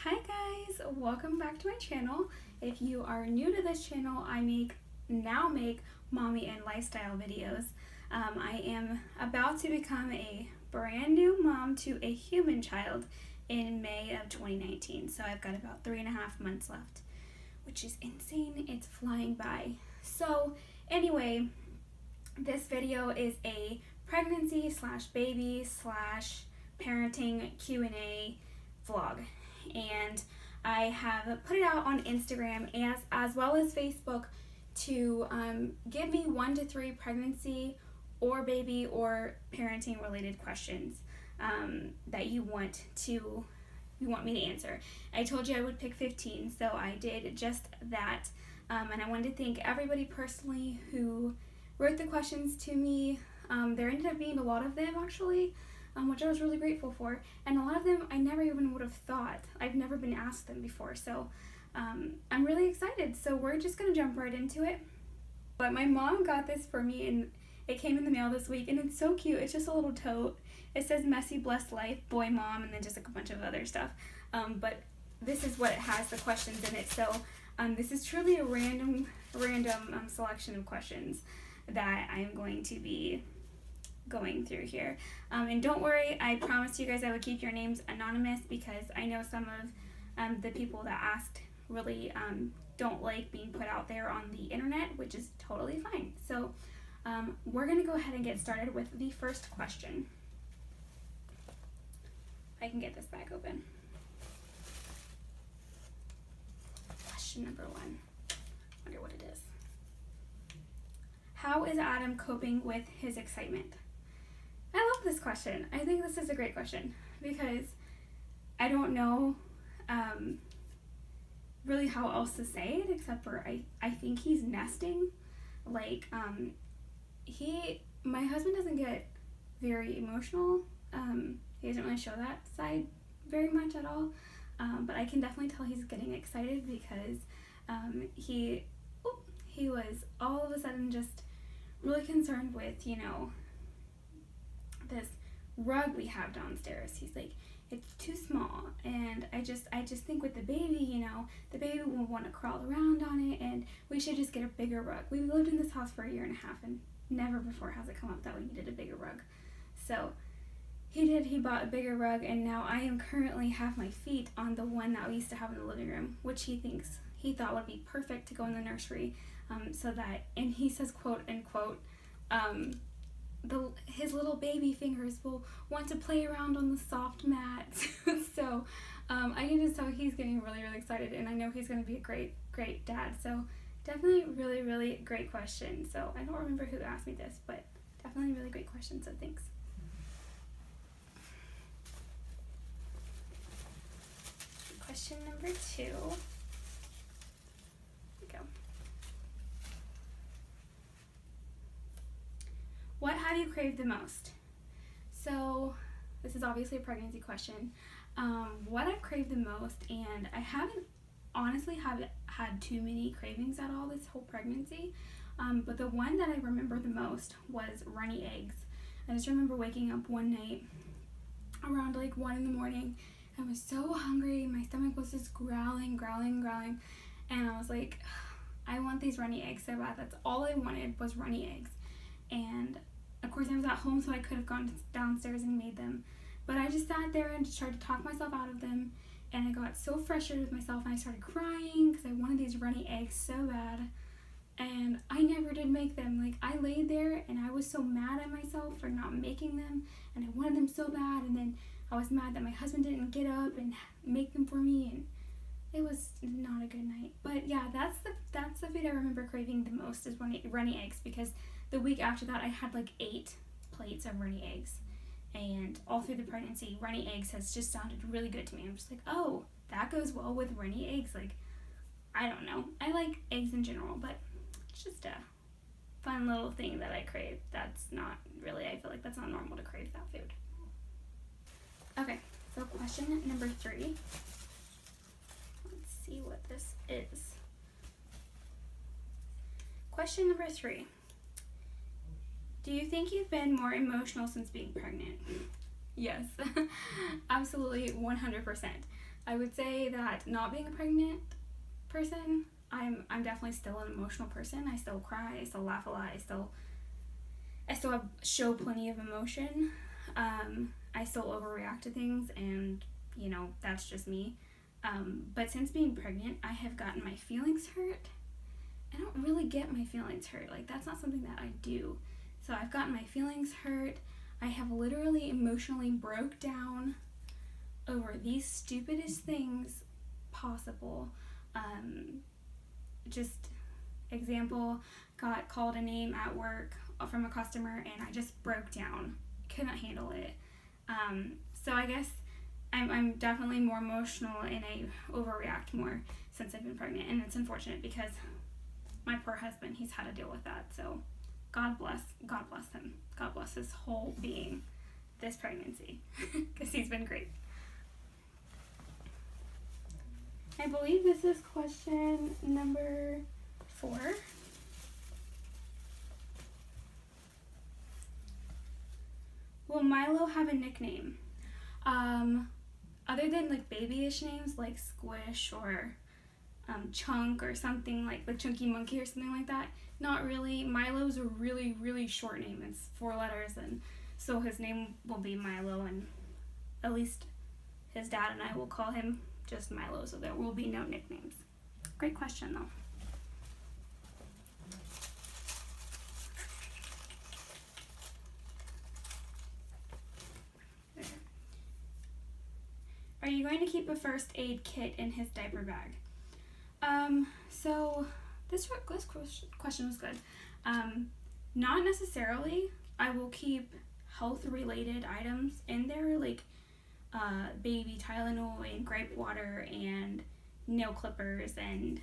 Hi guys, welcome back to my channel. If you are new to this channel, I now make mommy and lifestyle videos. I am about to become a brand new mom to a human child in May of 2019. So I've got about 3.5 months left, which is insane. It's flying by. So anyway, this video is a pregnancy slash baby slash parenting Q&A vlog, and I have put it out on Instagram as well as Facebook to give me 1 to 3 pregnancy or baby or parenting related questions that you want me to answer. I told you I would pick 15, so I did just that, and I wanted to thank everybody personally who wrote the questions to me. There ended up being a lot of them actually, which I was really grateful for, and a lot of them I never even would have thought. I've never been asked them before, so I'm really excited. So we're just gonna jump right into it. But my mom got this for me, and it came in the mail this week, and it's so cute. It's just a little tote. It says "Messy Blessed Life, Boy Mom," and then just like a bunch of other stuff. But this is what it has, the questions in it. So this is truly a random selection of questions that I am going to be going through here. And don't worry, I promised you guys I would keep your names anonymous because I know some of the people that asked really don't like being put out there on the internet, which is totally fine. So we're going to go ahead and get started with the first question. I can get this back open. Question number 1. Wonder what it is. How is Adam coping with his excitement? I love this question. I think this is a great question because I don't know really how else to say it except for I think he's nesting. Like my husband doesn't get very emotional. He doesn't really show that side very much at all. But I can definitely tell he's getting excited because he was all of a sudden just really concerned with, this rug we have downstairs. He's like, it's too small, and I just think with the baby, the baby will want to crawl around on it, and we should just get a bigger rug. We've lived in this house for 1.5 years, and never before has it come up that we needed a bigger rug. So he bought a bigger rug, and now I am currently have my feet on the one that we used to have in the living room, which he thought would be perfect to go in the nursery, and he says, quote unquote, his little baby fingers will want to play around on the soft mats. So I can just tell he's getting really, really excited, and I know he's going to be a great, great dad. So definitely really, really great question. So I don't remember who asked me this, but definitely really great question, so thanks. Question number 2. Here we go. What have you craved the most? So this is obviously a pregnancy question. What I've craved the most, and I haven't had too many cravings at all this whole pregnancy, but the one that I remember the most was runny eggs. I just remember waking up one night around like 1 in the morning. I was so hungry. My stomach was just growling, and I was like, I want these runny eggs so bad. That's all I wanted was runny eggs. And of course I was at home, so I could have gone downstairs and made them, but I just sat there and just tried to talk myself out of them, and I got so frustrated with myself, and I started crying because I wanted these runny eggs so bad, and I never did make them. Like, I laid there and I was so mad at myself for not making them, and I wanted them so bad, and then I was mad that my husband didn't get up and make them for me, and it was not a good night. But yeah, that's the food I remember craving the most is runny eggs, because the week after that I had like 8 plates of runny eggs, and all through the pregnancy runny eggs has just sounded really good to me. I'm just like, oh, that goes well with runny eggs. Like, I don't know, I like eggs in general, but it's just a fun little thing that I crave. That's not really, I feel like that's not normal to crave that food. Okay, so question number 3. Let's see what this is. Question number 3. Do you think you've been more emotional since being pregnant? Yes, absolutely 100%. I would say that not being a pregnant person, I'm definitely still an emotional person. I still cry, I still laugh a lot, I still show plenty of emotion. I still overreact to things, and that's just me. But since being pregnant, I have gotten my feelings hurt. I don't really get my feelings hurt. Like, that's not something that I do. So I've gotten my feelings hurt. I have literally emotionally broke down over the stupidest things possible. Just example, got called a name at work from a customer, and I just broke down. Couldn't handle it. So I guess I'm definitely more emotional, and I overreact more since I've been pregnant, and it's unfortunate because my poor husband, he's had to deal with that. So God bless him. God bless his whole being this pregnancy, because he's been great. I believe this is question number 4. Will Milo have a nickname? Other than like babyish names like Squish or Chunk or something like the Chunky Monkey or something like that, not really. Milo's a really, really short name. It's 4 letters, and so his name will be Milo, and at least his dad and I will call him just Milo, so there will be no nicknames. Great question, though. Are you going to keep a first aid kit in his diaper bag? So this question was good. Not necessarily. I will keep health-related items in there, like baby Tylenol and grape water and nail clippers and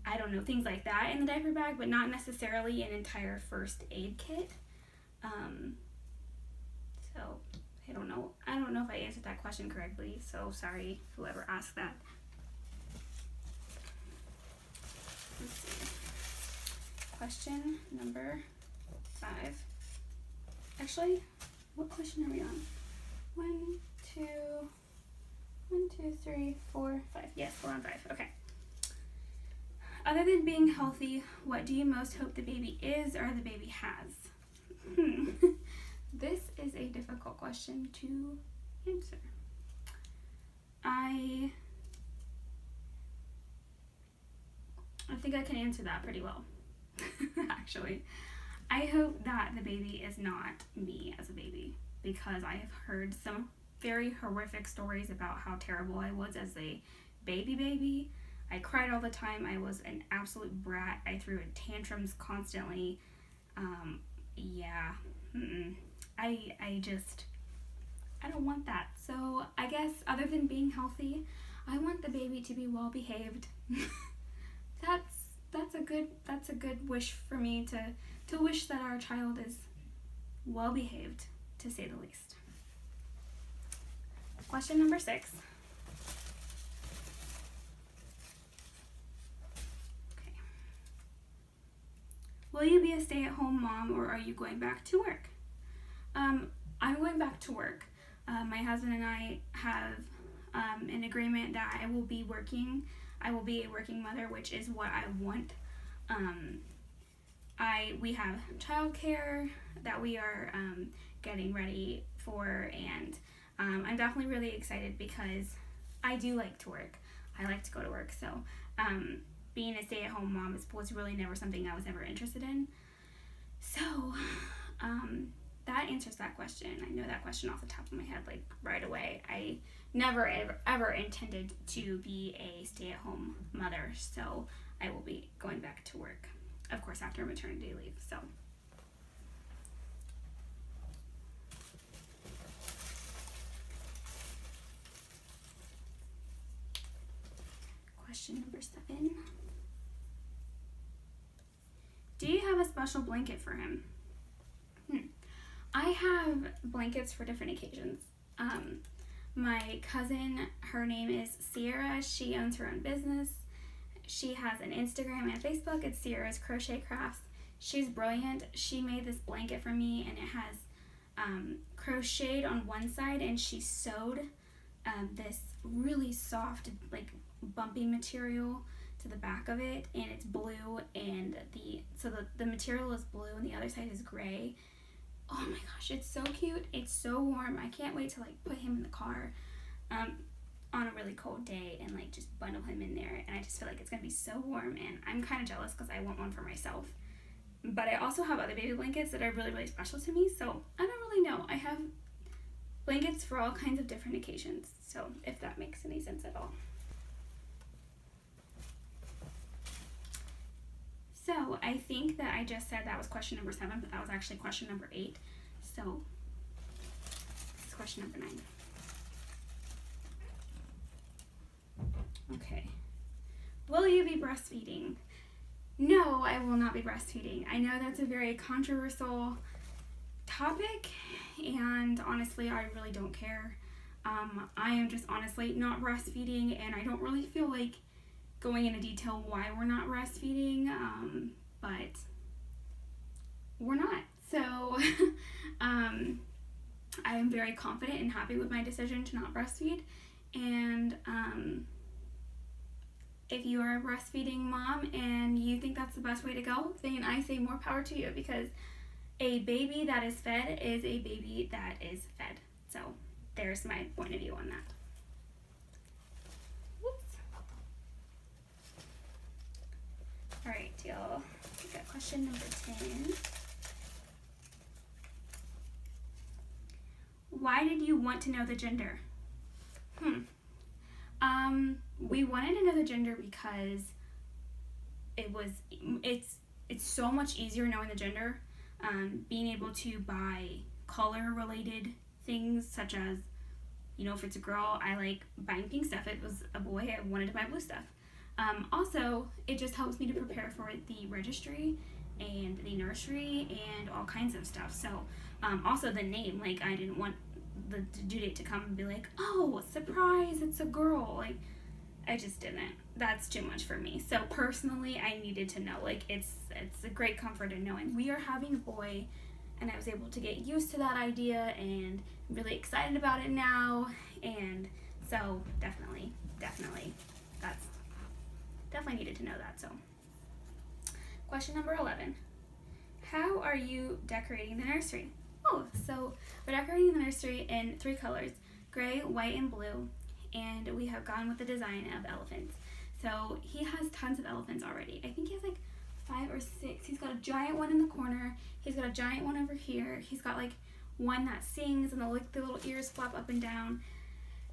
I don't know, things like that in the diaper bag, but not necessarily an entire first aid kit. So I don't know if I answered that question correctly, so sorry whoever asked that. Let's see. Question number 5. Actually, what question are we on? 1, 2, 3, 4, 5. Yes, we're on 5. Okay. Other than being healthy, what do you most hope the baby is or the baby has? This is a difficult question to answer. I think I can answer that pretty well, actually. I hope that the baby is not me as a baby, because I have heard some very horrific stories about how terrible I was as a baby. I cried all the time. I was an absolute brat. I threw tantrums constantly. I don't want that. So I guess other than being healthy, I want the baby to be well behaved. That's a good wish for me, to wish that our child is well behaved, to say the least. Question number 6. Okay. Will you be a stay-at-home mom, or are you going back to work? I'm going back to work. My husband and I have an agreement that I will be working. I will be a working mother, which is what I want. We have childcare that we are getting ready for, and I'm definitely really excited because I do like to work. I like to go to work, so being a stay-at-home mom was really never something I was ever interested in. So that answers that question. I know that question off the top of my head, like right away. I never ever intended to be a stay-at-home mother, so I will be going back to work, of course, after maternity leave. So question number 7. Do you have a special blanket for him? I have blankets for different occasions. My cousin, her name is Sierra. She owns her own business. She has an Instagram and Facebook. It's Sierra's Crochet Crafts. She's brilliant. She made this blanket for me, and it has crocheted on one side, and she sewed this really soft, like bumpy material to the back of it, and it's blue, and the material is blue and the other side is gray. Oh my gosh, it's so cute. It's so warm. I can't wait to like put him in the car on a really cold day and like just bundle him in there, and I just feel like it's gonna be so warm, and I'm kind of jealous because I want one for myself. But I also have other baby blankets that are really, really special to me, so I don't really know. I have blankets for all kinds of different occasions, so if that makes any sense at all. So I think that I just said that was question number 7, but that was actually question number 8. So this is question number 9. Okay. Will you be breastfeeding? No, I will not be breastfeeding. I know that's a very controversial topic, and honestly, I really don't care. I am just honestly not breastfeeding, and I don't really feel like going into detail why we're not breastfeeding, but we're not. So I am very confident and happy with my decision to not breastfeed, and if you are a breastfeeding mom and you think that's the best way to go, then I say more power to you, because a baby that is fed is a baby that is fed. So there's my point of view on that. Whoops. All right, y'all. We got question number 10. Why did you want to know the gender? We wanted to know the gender because it's so much easier knowing the gender, being able to buy color related things, such as, you know, if it's a girl, I like buying pink stuff. If it was a boy, I wanted to buy blue stuff. Also, it just helps me to prepare for the registry and the nursery and all kinds of stuff. So also the name, like I didn't want the due date to come and be like, oh, surprise, it's a girl. Like, I just didn't. That's too much for me. So personally, I needed to know. Like, it's a great comfort in knowing we are having a boy, and I was able to get used to that idea, and I'm really excited about it now. And so definitely, that's definitely needed to know that. So question number 11. How are you decorating the nursery? Oh, so we're decorating the nursery in 3 colors, gray, white, and blue, and we have gone with the design of elephants. So he has tons of elephants already. I think he has like 5 or 6. He's got a giant one in the corner. He's got a giant one over here. He's got like one that sings and the little ears flap up and down.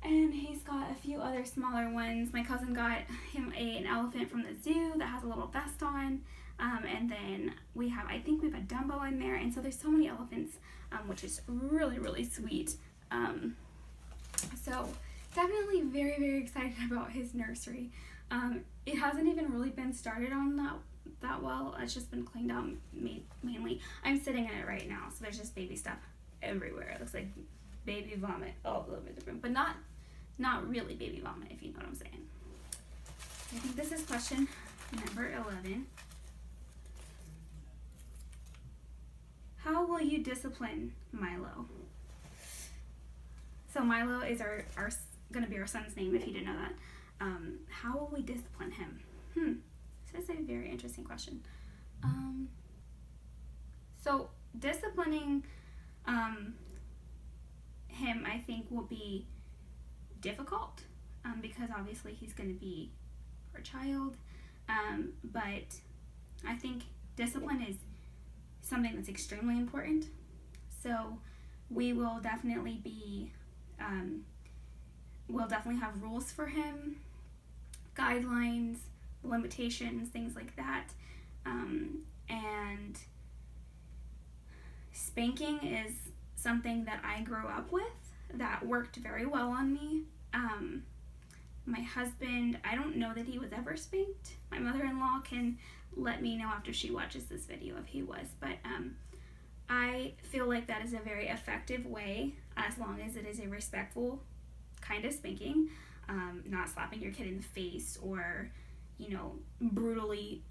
And he's got a few other smaller ones. My cousin got him an elephant from the zoo that has a little vest on. And then I think we have a Dumbo in there. And so there's so many elephants, which is really, really sweet. So definitely very, very excited about his nursery. It hasn't even really been started on that well. It's just been cleaned out mainly. I'm sitting in it right now, so there's just baby stuff everywhere. It looks like baby vomit all over the room, but not really baby vomit, if you know what I'm saying. I think this is question number 11. How will you discipline Milo? So Milo is our going to be our son's name, if you didn't know that. How will we discipline him? This is a very interesting question. So disciplining him, I think, will be difficult, because obviously he's going to be our child. But I think discipline is something that's extremely important. So we will definitely be, we'll definitely have rules for him, guidelines, limitations, things like that. And spanking is something that I grew up with that worked very well on me. My husband, I don't know that he was ever spanked. My mother-in-law can let me know after she watches this video if he was, but I feel like that is a very effective way, as long as it is a respectful kind of spanking, not slapping your kid in the face or, you know, brutally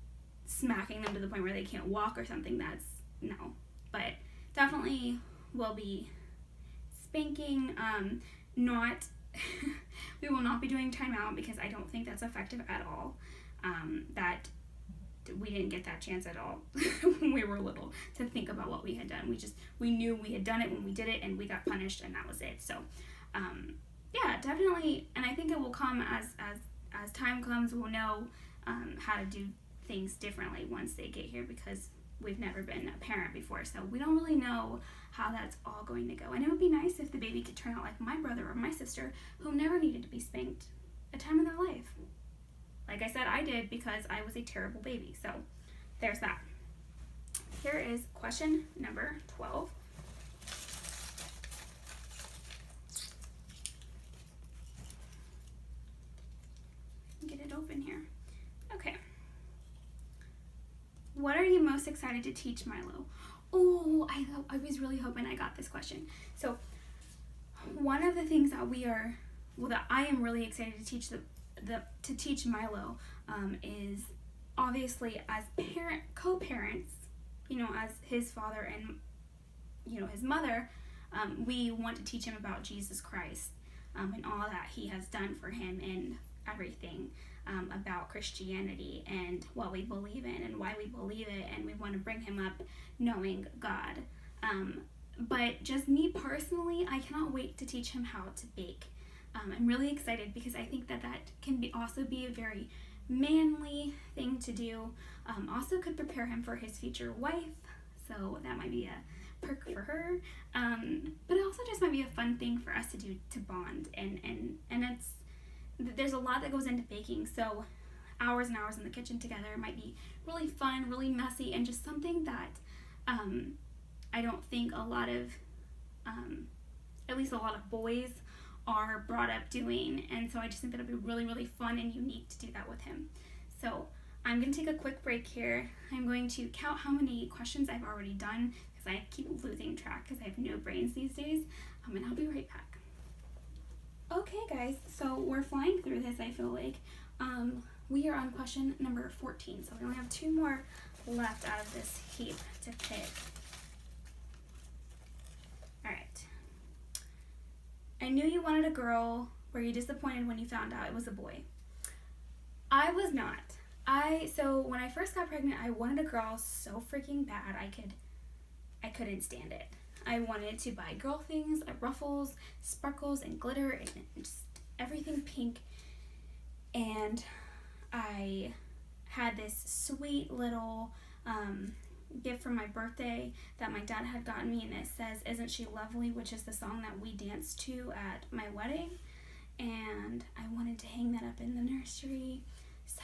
smacking them to the point where they can't walk or something. That's no. But definitely will be spanking, not we will not be doing timeout because I don't think that's effective at all. That we didn't get that chance at all when we were little to think about what we had done. We knew we had done it when we did it, and we got punished, and that was it. So yeah, definitely. And I think it will come as time comes. We'll know how to do things differently once they get here, because we've never been a parent before, so we don't really know how that's all going to go. And it would be nice if the baby could turn out like my brother or my sister, who never needed to be spanked a time in their life. Like I said, I did, because I was a terrible baby. So there's that. Here is question number 12. Get it open here. Okay. What are you most excited to teach Milo? Oh, I was really hoping I got this question. So one of the things that I am really excited to teach Milo is, obviously, as co-parents, as his father and his mother, we want to teach him about Jesus Christ and all that he has done for him, and everything about Christianity and what we believe in and why we believe it, and we want to bring him up knowing God. But just me personally, I cannot wait to teach him how to bake. I'm really excited because I think that can also be a very manly thing to do. Also could prepare him for his future wife, so that might be a perk for her. But it also just might be a fun thing for us to do to bond, and there's a lot that goes into baking, so hours and hours in the kitchen together might be really fun, really messy, and just something that I don't think a lot of, at least a lot of boys are brought up doing, and so I just think that it'd be really, really fun and unique to do that with him. So I'm going to take a quick break here. I'm going to count how many questions I've already done, because I keep losing track because I have no brains these days, and I'll be right back. Okay guys, so we're flying through this, I feel like. We are on question number 14, so we only have 2 more left out of this heap to pick. Alright. I knew you wanted a girl. Were you disappointed when you found out it was a boy? I was not. So when I first got pregnant, I wanted a girl so freaking bad. I couldn't stand it. I wanted to buy girl things, ruffles, sparkles, and glitter, and just everything pink. And I had this sweet little gift for my birthday that my dad had gotten me, and it says, "Isn't She Lovely?" which is the song that we danced to at my wedding. And I wanted to hang that up in the nursery. So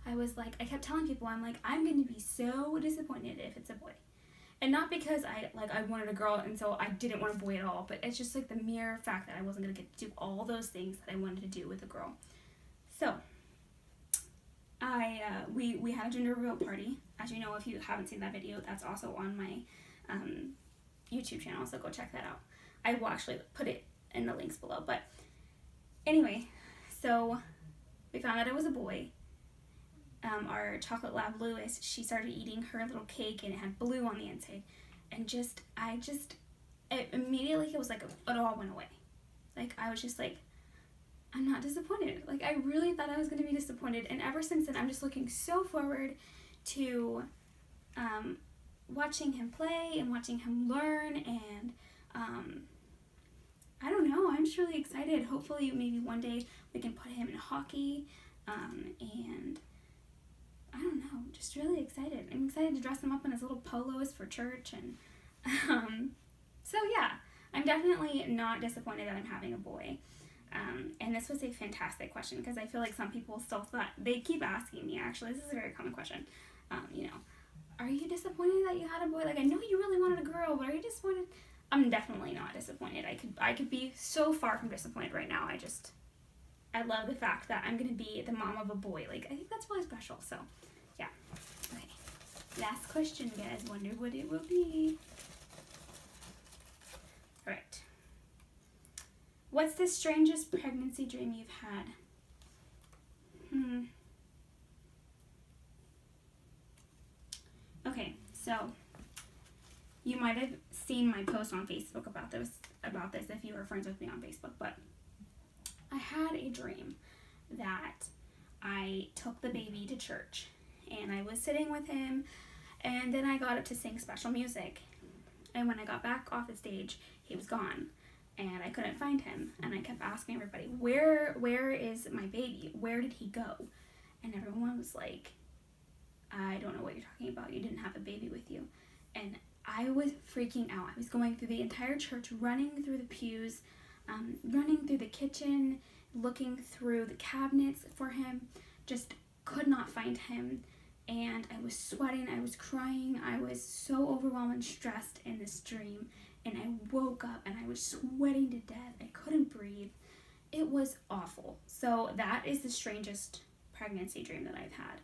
I was like, I kept telling people, I'm like, I'm going to be so disappointed if it's a boy. And not because I wanted a girl and so I didn't want a boy at all, but it's just like the mere fact that I wasn't going to get to do all those things that I wanted to do with a girl. So we had a gender reveal party. As you know, if you haven't seen that video, that's also on my YouTube channel, so go check that out. I will actually put it in the links below. But anyway, so we found out it was a boy. Our chocolate lab Lewis, she started eating her little cake and it had blue on the inside, and immediately it was like it all went away. Like I was just like, I'm not disappointed. Like I really thought I was going to be disappointed, and ever since then I'm just looking so forward to watching him play and watching him learn, and I don't know, I'm just really excited. Hopefully maybe one day we can put him in hockey, and I don't know, just really excited. I'm excited to dress him up in his little polos for church, and so yeah, I'm definitely not disappointed that I'm having a boy. And this was a fantastic question, because I feel like some people still thought, they keep asking me, actually, this is a very common question, are you disappointed that you had a boy? Like, I know you really wanted a girl, but are you disappointed? I'm definitely not disappointed. I could be so far from disappointed right now. I love the fact that I'm going to be the mom of a boy. Like, I think that's really special. So, yeah. Okay. Last question, guys. Wonder what it will be. All right. What's the strangest pregnancy dream you've had? Okay, so you might have seen my post on Facebook about this about this if you were friends with me on Facebook, but I had a dream that I took the baby to church and I was sitting with him, and then I got up to sing special music, and when I got back off the stage, he was gone and I couldn't find him, and I kept asking everybody, where is my baby? Where did he go? And everyone was like, I don't know what you're talking about. You didn't have a baby with you. And I was freaking out. I was going through the entire church, running through the pews, running through the kitchen, looking through the cabinets for him, just could not find him. And I was sweating, I was crying, I was so overwhelmed and stressed in this dream. And I woke up and I was sweating to death. I couldn't breathe. It was awful. So that is the strangest pregnancy dream that I've had.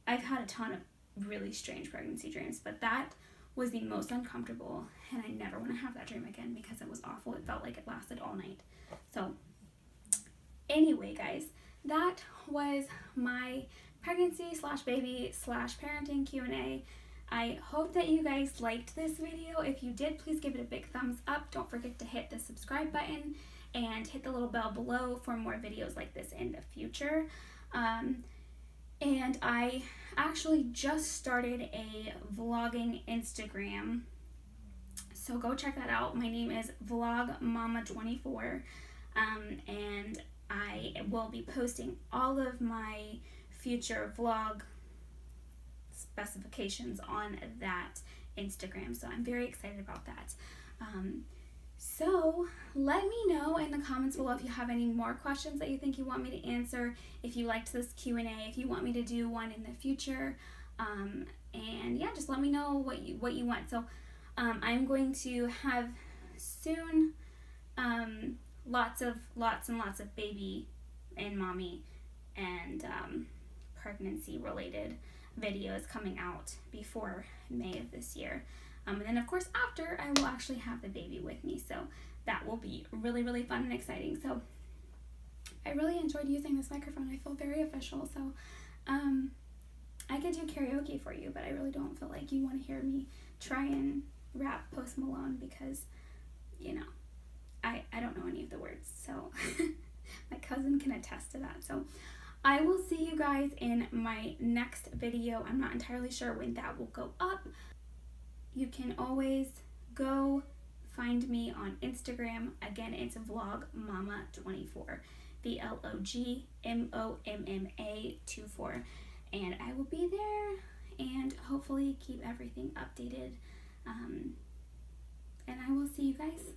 I've had a ton of really strange pregnancy dreams, but that was the most uncomfortable, and I never want to have that dream again because it was awful. It felt like it lasted all night. So anyway, guys, that was my pregnancy / baby / parenting Q&A. I hope that you guys liked this video. If you did, please give it a big thumbs up. Don't forget to hit the subscribe button and hit the little bell below for more videos like this in the future. And I actually just started a vlogging Instagram, so go check that out. My name is vlogmama24, and I will be posting all of my future vlog specifications on that Instagram, so I'm very excited about that. So let me know in the comments below if you have any more questions that you think you want me to answer, if you liked this Q&A, if you want me to do one in the future, and yeah, just let me know what you want. So I'm going to have soon lots and lots of baby and mommy and pregnancy related videos coming out before May of this year. And then of course after, I will actually have the baby with me, so that will be really, really fun and exciting. So I really enjoyed using this microphone. I feel very official, so I could do karaoke for you, but I really don't feel like you want to hear me try and rap Post Malone because, you know, I don't know any of the words, so my cousin can attest to that. So I will see you guys in my next video. I'm not entirely sure when that will go up. You can always go find me on Instagram. Again, it's vlogmama24, VLOGMOMMA24, and I will be there and hopefully keep everything updated. And I will see you guys